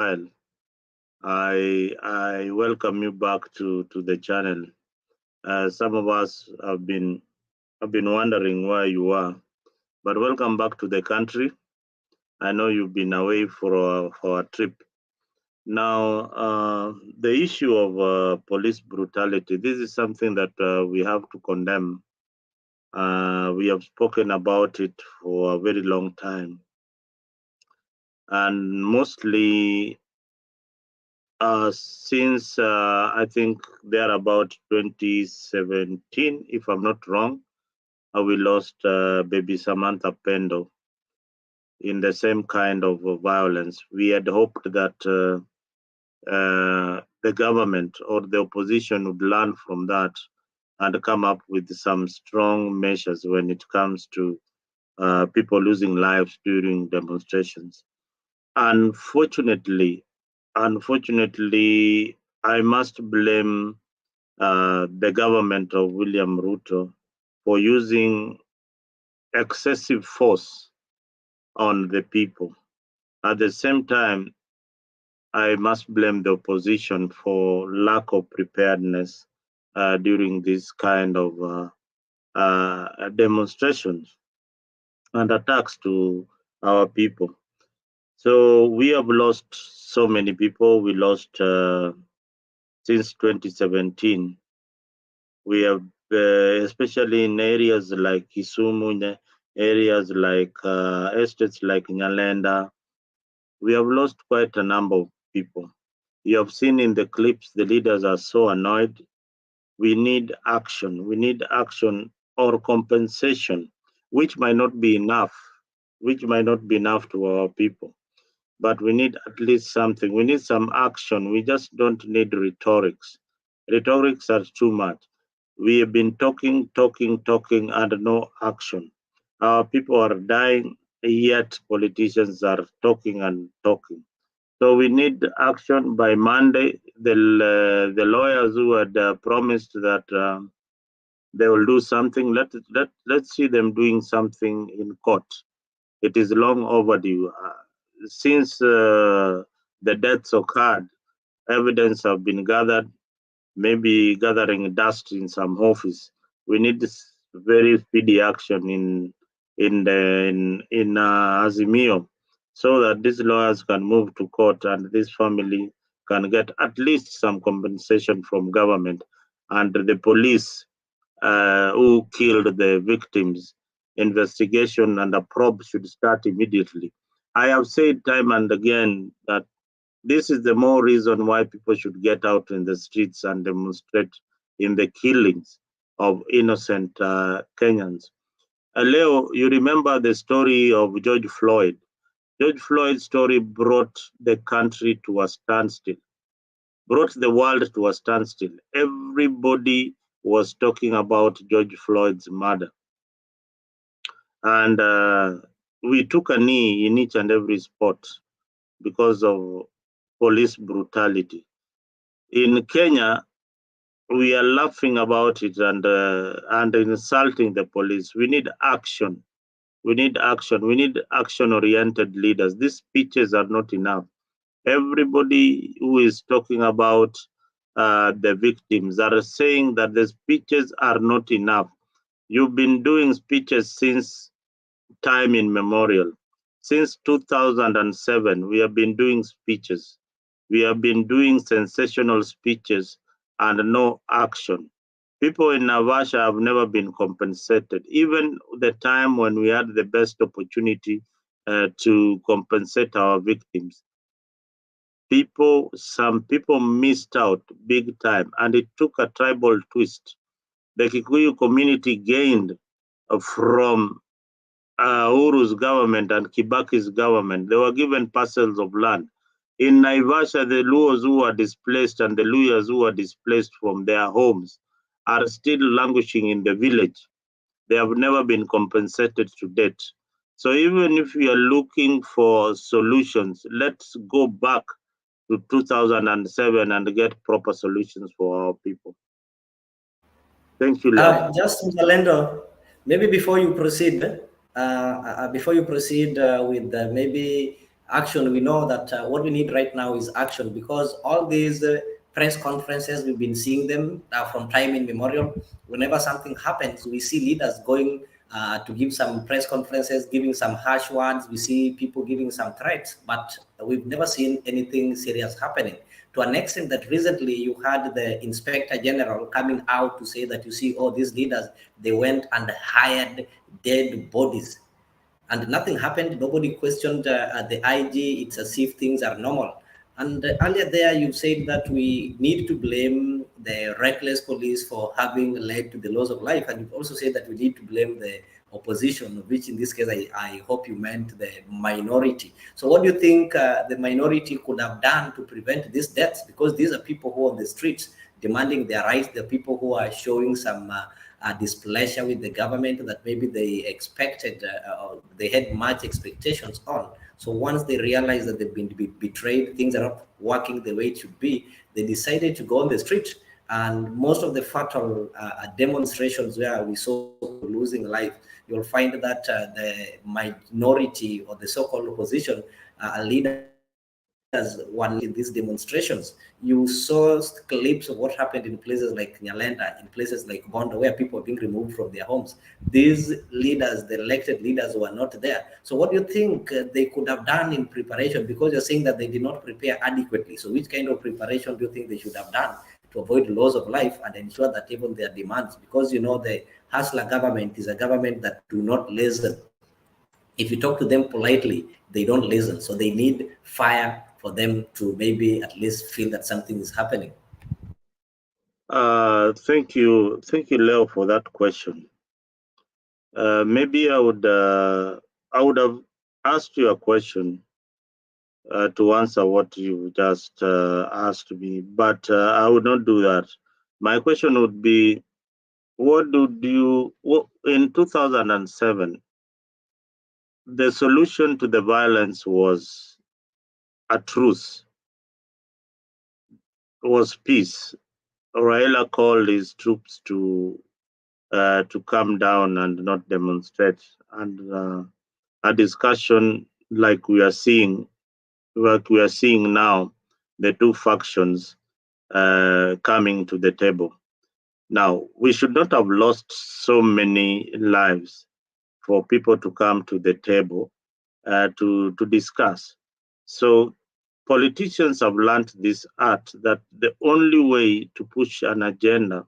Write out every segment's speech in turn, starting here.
while. I welcome you back to the channel. Some of us have been wondering where you are, but welcome back to the country. I know you've been away for a trip. Now, the issue of police brutality. This is something that we have to condemn. We have spoken about it for a very long time, and mostly since I think they're about 2017, if I'm not wrong, we lost baby Samantha Pendo in the same kind of violence. We had hoped that the government or the opposition would learn from that and come up with some strong measures when it comes to people losing lives during demonstrations. Unfortunately, I must blame the government of William Ruto for using excessive force on the people. At the same time, I must blame the opposition for lack of preparedness during this kind of demonstrations and attacks to our people. So we have lost so many people. We lost since 2017. We have, especially in areas like Kisumu, in areas like estates like Nyalenda, we have lost quite a number of people. You have seen in the clips, the leaders are so annoyed. We need action. We need action or compensation, which might not be enough, which might not be enough to our people. But we need at least something. We need some action. We just don't need rhetorics. Rhetorics are too much. We have been talking, and no action. Our people are dying, yet politicians are talking and talking. So we need action by Monday. The lawyers who had promised that they will do something, let's see them doing something in court. It is long overdue. Since the deaths occurred, evidence have been gathered, maybe gathering dust in some office. We need this very speedy action in Azimio, so that these lawyers can move to court and this family can get at least some compensation from government and the police who killed the victims. Investigation and a probe should start immediately. I have said time and again that this is the more reason why people should get out in the streets and demonstrate in the killings of innocent Kenyans. Leo, you remember the story of George Floyd. George Floyd's story brought the country to a standstill, brought the world to a standstill. Everybody was talking about George Floyd's murder. And we took a knee in each and every spot because of police brutality. In Kenya, we are laughing about it and insulting the police. We need action. We need action. We need action-oriented leaders. These speeches are not enough. Everybody who is talking about the victims are saying that the speeches are not enough. You've been doing speeches since time immemorial. Since 2007, we have been doing speeches. We have been doing sensational speeches and no action. People in Navasha have never been compensated. Even the time when we had the best opportunity to compensate our victims, some people missed out big time, and it took a tribal twist. The Kikuyu community gained from Uru's government and Kibaki's government. They were given parcels of land. In Naivasha, the Luos who were displaced and the Luyas who were displaced from their homes are still languishing in the village. They have never been compensated to date. So even if we are looking for solutions, let's go back to 2007 and get proper solutions for our people. Thank you, Leo. Just Mzalendo, maybe before you proceed with maybe action. We know that what we need right now is action, because all these press conferences, we've been seeing them from time immemorial. Whenever something happens, we see leaders going to give some press conferences, giving some harsh words. We see people giving some threats, but we've never seen anything serious happening. To an extent that recently you had the Inspector General coming out to say that, you see, oh, these leaders, they went and hired dead bodies and nothing happened. Nobody questioned the IG. It's as if things are normal. And earlier there, you said that we need to blame the reckless police for having led to the loss of life. And you also said that we need to blame the opposition, which in this case, I hope you meant the minority. So what do you think the minority could have done to prevent these deaths? Because these are people who are on the streets demanding their rights. The people who are showing some displeasure with the government that maybe they expected, or they had much expectations on. So once they realized that they've been betrayed, things are not working the way it should be, they decided to go on the street. And most of the fatal demonstrations where we saw people losing life, you'll find that the minority or the so-called opposition leaders were in these demonstrations. You saw clips of what happened in places like Nyalenda, in places like Bondo, where people are being removed from their homes. These leaders, the elected leaders, were not there. So what do you think they could have done in preparation? Because you're saying that they did not prepare adequately. So which kind of preparation do you think they should have done to avoid loss of life and ensure that even their demands, because you know the Hustler government is a government that do not listen. If you talk to them politely, they don't listen. So they need fire for them to maybe at least feel that something is happening. Thank you, Leo, for that question. Maybe I would have asked you a question to answer what you just asked me, but I would not do that. My question would be, in 2007, the solution to the violence was a truce, was peace. Raila called his troops to come down and not demonstrate, and a discussion like we are seeing now, the two factions coming to the table. Now, we should not have lost so many lives for people to come to the table to discuss. So politicians have learned this art that the only way to push an agenda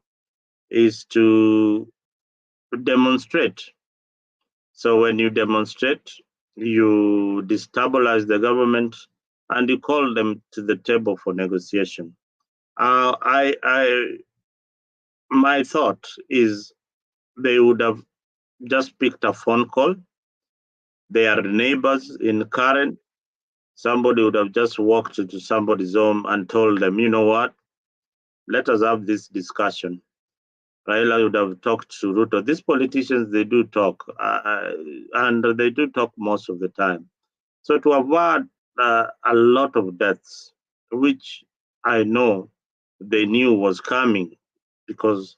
is to demonstrate. So when you demonstrate, you destabilize the government and you call them to the table for negotiation. My thought is they would have just picked a phone call. They are neighbors in Karen. Somebody would have just walked into somebody's home and told them, you know what, let us have this discussion. Raila would have talked to Ruto. These politicians, they do talk, and they do talk most of the time. So to avoid a lot of deaths, which I know they knew was coming, because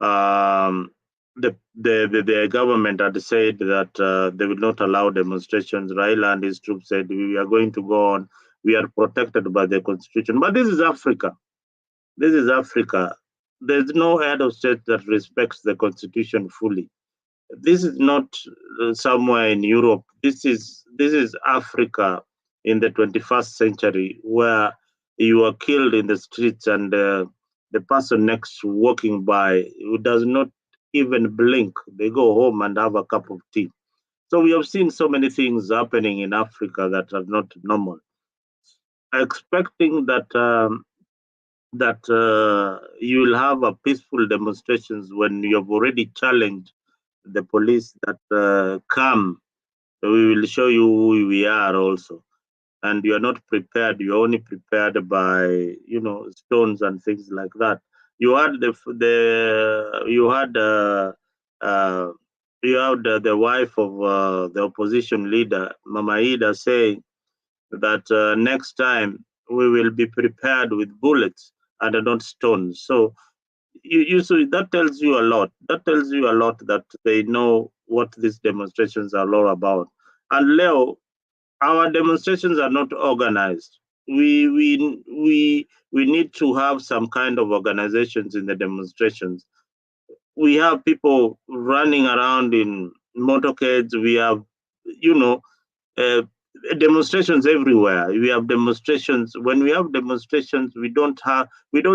um, the government had said that they will not allow demonstrations. Raila and his troops said, we are going to go on. We are protected by the constitution. But this is Africa. This is Africa. There's no head of state that respects the constitution fully. This is not somewhere in Europe. This is Africa in the 21st century, where you are killed in the streets and the person next walking by who does not even blink. They go home and have a cup of tea. So we have seen so many things happening in Africa that are not normal. Expecting that you will have a peaceful demonstrations when you have already challenged the police that come, we will show you who we are also. And you are not prepared. You're only prepared by, stones and things like that. You had the you had uh, you had the wife of the opposition leader, Mama Ida, saying that next time we will be prepared with bullets and not stones. So so that tells you a lot. That tells you a lot that they know what these demonstrations are all about. And Leo, our demonstrations are not organized. We need to have some kind of organizations in the demonstrations. We have people running around in motorcades. We have, you know, uh, demonstrations everywhere. We have demonstrations. When we have demonstrations, we don't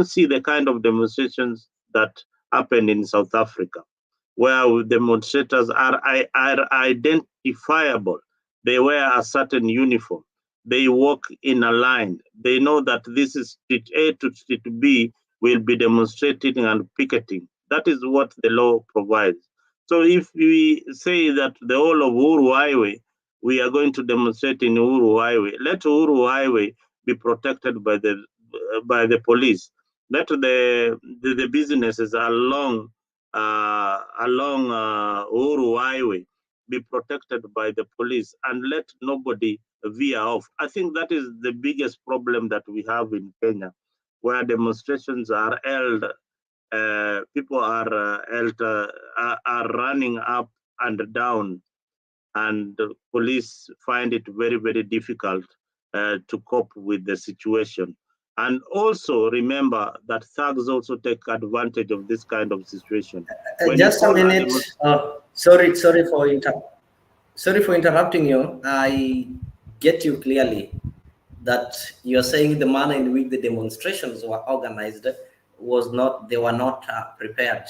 see the kind of demonstrations that happen in South Africa, where demonstrators are identifiable. They wear a certain uniform. They walk in a line. They know that this is street A to street B will be demonstrating and picketing. That is what the law provides. So if we say that the whole of Uhuru Highway, we are going to demonstrate in Uhuru Highway, let Uhuru Highway be protected by the police. Let the businesses along Uhuru Highway be protected by the police and let nobody veer off. I think that is the biggest problem that we have in Kenya, where demonstrations are held, people are running up and down, and the police find it very, very difficult to cope with the situation. And also remember that thugs also take advantage of this kind of situation. When you Just a call a minute. Sorry for interrupting you. I get you clearly that you're saying the manner in which the demonstrations were organized was not, they were not prepared.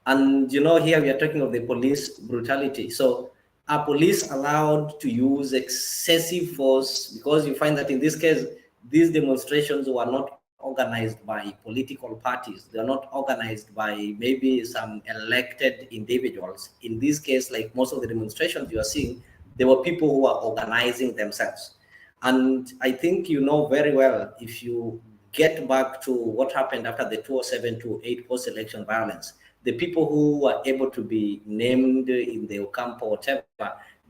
And here we are talking of the police brutality. So are police allowed to use excessive force? Because you find that in this case, these demonstrations were not organized by political parties. They are not organized by maybe some elected individuals. In this case, like most of the demonstrations you are seeing, there were people who are organizing themselves. And I think you know very well, if you get back to what happened after the 2007-2008 post-election violence, the people who were able to be named in the camp or whatever,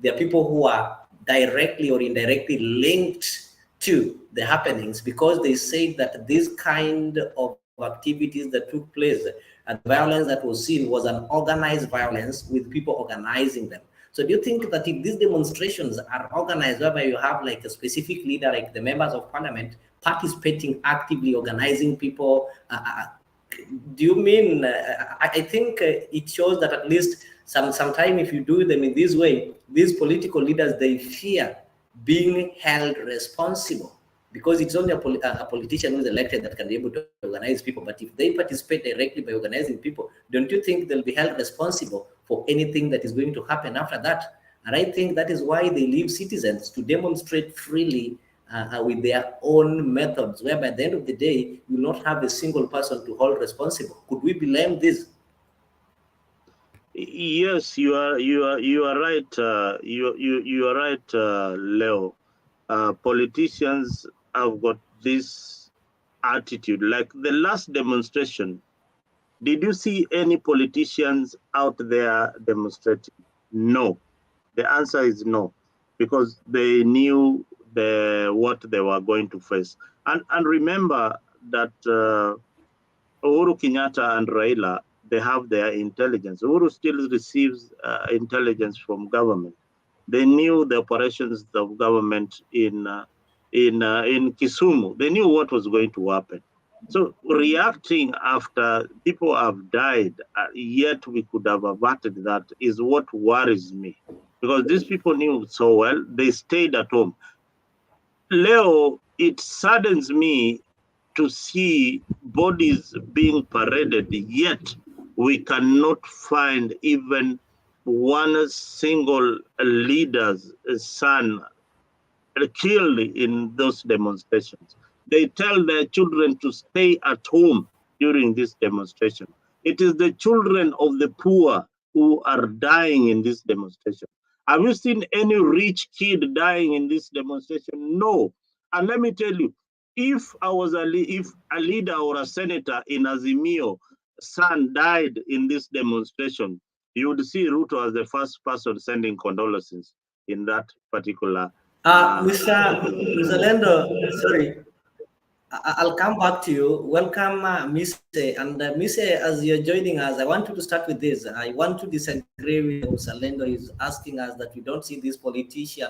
they are people who are directly or indirectly linked to the happenings, because they said that this kind of activities that took place and the violence that was seen was an organized violence with people organizing them. So do you think that if these demonstrations are organized, whereby you have like a specific leader, like the members of parliament, participating actively, organizing people, do you mean, I think it shows that at least sometime if you do them in this way, these political leaders, they fear being held responsible, because it's only a politician who's elected that can be able to organize people. But if they participate directly by organizing people, don't you think they'll be held responsible for anything that is going to happen after that? And I think that is why they leave citizens to demonstrate freely with their own methods, where by the end of the day, you will not have a single person to hold responsible. Could we blame this? Yes, you are right. You are right, Leo. Politicians have got this attitude. Like the last demonstration, did you see any politicians out there demonstrating? No. The answer is no, because they knew what they were going to face. And remember that Uhuru Kenyatta and Raila, they have their intelligence. Uhuru still receives intelligence from government. They knew the operations of government in Kisumu. They knew what was going to happen. So reacting after people have died, yet we could have averted that, is what worries me, because these people knew so well. They stayed at home. Leo, it saddens me to see bodies being paraded, yet we cannot find even one single leader's son killed in those demonstrations. They tell their children to stay at home during this demonstration. It is the children of the poor who are dying in this demonstration. Have you seen any rich kid dying in this demonstration? No. And let me tell you, if if a leader or a senator in Azimio son died in this demonstration, you would see Ruto as the first person sending condolences in that particular Mr. Lendo, sorry, I'll come back to you. Welcome, Mise. And Mise, as you're joining us, I want you to start with this. I want to disagree with Mr. Lendo. He's asking us that we don't see these politicians